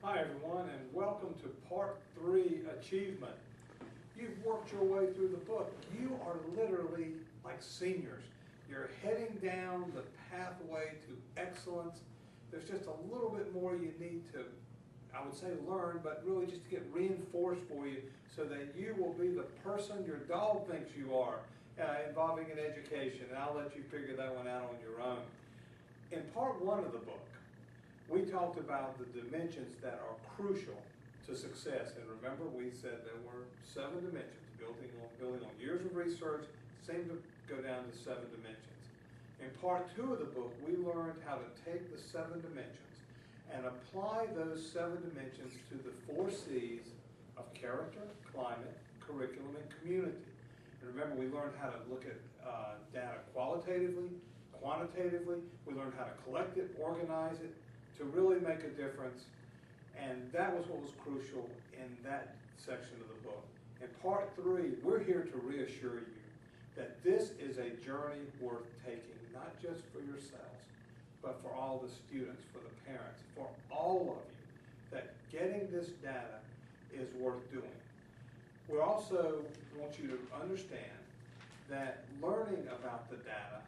Hi everyone, and welcome to Part 3, Achievement. You've worked your way through the book. You are literally like seniors. You're heading down the pathway to excellence. There's just a little bit more you need to, I would say learn, but really just to get reinforced for you so that you will be the person your dog thinks you are, involving in education. And I'll let you figure that one out on your own. In Part 1 of the book, we talked about the dimensions that are crucial to success. And remember, we said there were 7 dimensions. Building on years of research seemed to go down to 7 dimensions. In Part 2 of the book, we learned how to take the 7 dimensions and apply those 7 dimensions to the 4 C's of character, climate, curriculum, and community. And remember, we learned how to look at data qualitatively, quantitatively. We learned how to collect it, organize it, to really make a difference, and that was what was crucial in that section of the book. In Part 3, we're here to reassure you that this is a journey worth taking, not just for yourselves, but for all the students, for the parents, for all of you, that getting this data is worth doing. We also want you to understand that learning about the data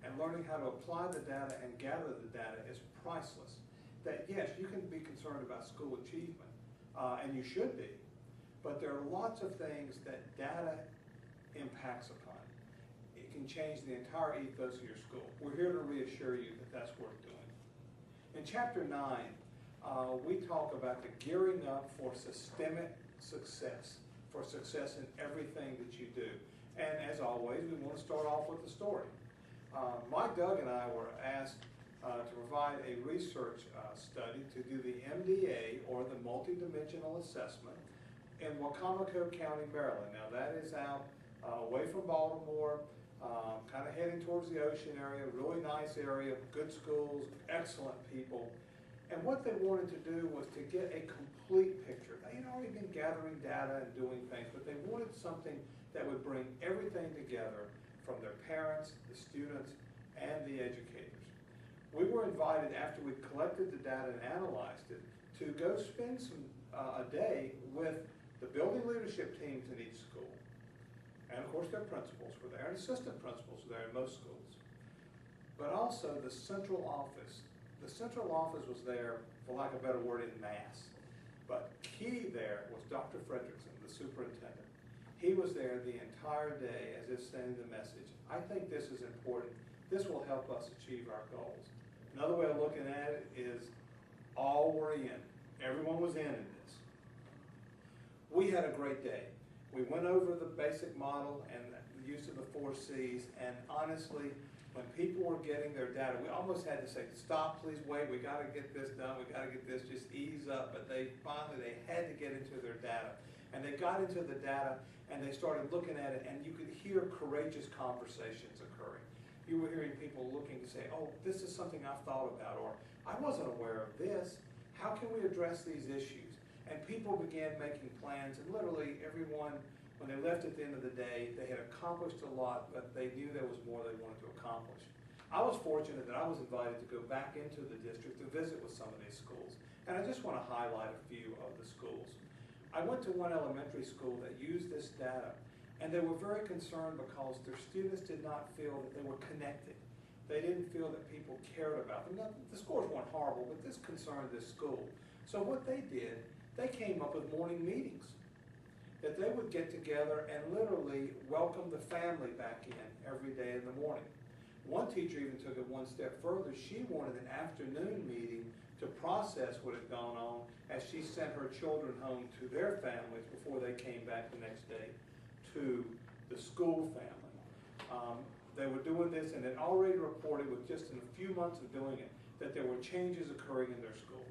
and learning how to apply the data and gather the data is priceless. That yes, you can be concerned about school achievement, and you should be, but there are lots of things that data impacts upon. It can change the entire ethos of your school. We're here to reassure you that that's worth doing. In Chapter 9, we talk about the gearing up for systemic success, for success in everything that you do. And as always, we want to start off with the story. Mike, Doug, and I were asked to provide a research study to do the MDA, or the Multidimensional Assessment, in Wacomico County, Maryland. Now that is out away from Baltimore, kind of heading towards the ocean area, really nice area, good schools, excellent people. And what they wanted to do was to get a complete picture. They had already been gathering data and doing things, but they wanted something that would bring everything together from their parents, the students, and the educators. We were invited, after we collected the data and analyzed it, to go spend a day with the building leadership teams in each school. And of course their principals were there, and assistant principals were there in most schools. But also the central office. The central office was there, for lack of a better word, in mass. But key there was Dr. Fredrickson, the superintendent. He was there the entire day as if sending the message. I think this is important. This will help us achieve our goals. Another way of looking at it is all were in. Everyone was in this. We had a great day. We went over the basic model and the use of the 4 C's, and honestly, when people were getting their data, we almost had to say, stop, please wait, we got to get this done, we got to get this, just ease up. But they had to get into their data. And they got into the data and they started looking at it, and you could hear courageous conversations occurring. You were hearing people looking to say, oh, this is something I've thought about, or I wasn't aware of this. How can we address these issues? And people began making plans, and literally everyone, when they left at the end of the day, they had accomplished a lot, but they knew there was more they wanted to accomplish. I was fortunate that I was invited to go back into the district to visit with some of these schools, and I just want to highlight a few of the schools. I went to one elementary school that used this data, and they were very concerned because their students did not feel that they were connected. They didn't feel that people cared about them. Now, the scores weren't horrible, but this concerned this school. So what they did, they came up with morning meetings, that they would get together and literally welcome the family back in every day in the morning. One teacher even took it one step further. She wanted an afternoon meeting to process what had gone on as she sent her children home to their families before they came back the next day to the school family. They were doing this, and had already reported, with just in a few months of doing it, that there were changes occurring in their school.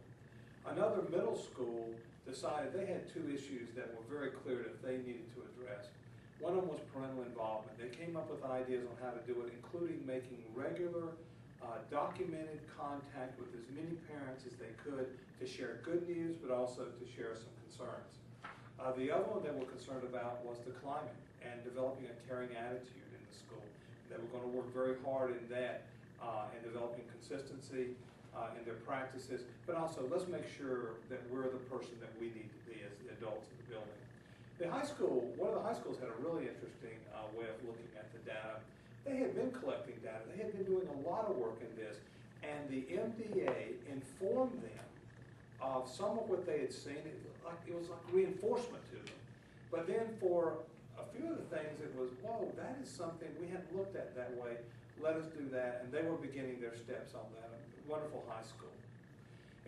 Another middle school decided they had 2 issues that were very clear that they needed to address. One of them was parental involvement. They came up with ideas on how to do it, including making regular, documented contact with as many parents as they could to share good news, but also to share some concerns. The other one they were concerned about was the climate and developing a caring attitude in the school. They were going to work very hard in that, in developing consistency, in their practices, but also let's make sure that we're the person that we need to be as the adults in the building. The high school, one of the high schools had a really interesting way of looking at the data. They had been collecting data. They had been doing a lot of work in this, and the MDA informed them of some of what they had seen. It was like reinforcement to them. But then for a few of the things, it was, whoa, that is something we hadn't looked at that way. Let us do that. And they were beginning their steps on that. A wonderful high school.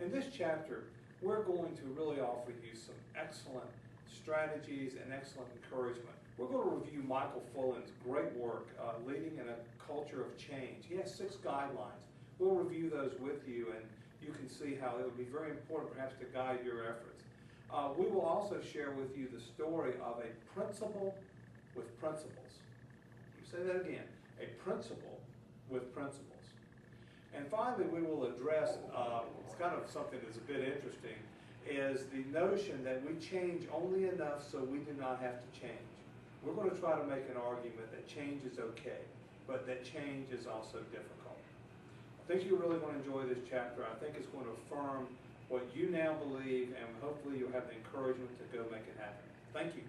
In this chapter, we're going to really offer you some excellent strategies and excellent encouragement. We're going to review Michael Fullen's great work, Leading in a Culture of Change. He has 6 guidelines. We'll review those with you, and you can see how it would be very important perhaps to guide your efforts. We will also share with you the story of a principle with principles. Let me say that again, a principle with principles. And finally, we will address, it's kind of something that's a bit interesting, is the notion that we change only enough so we do not have to change. We're going to try to make an argument that change is okay, but that change is also difficult. I think you're really going to enjoy this chapter. I think it's going to affirm what you now believe, and hopefully you'll have the encouragement to go make it happen. Thank you.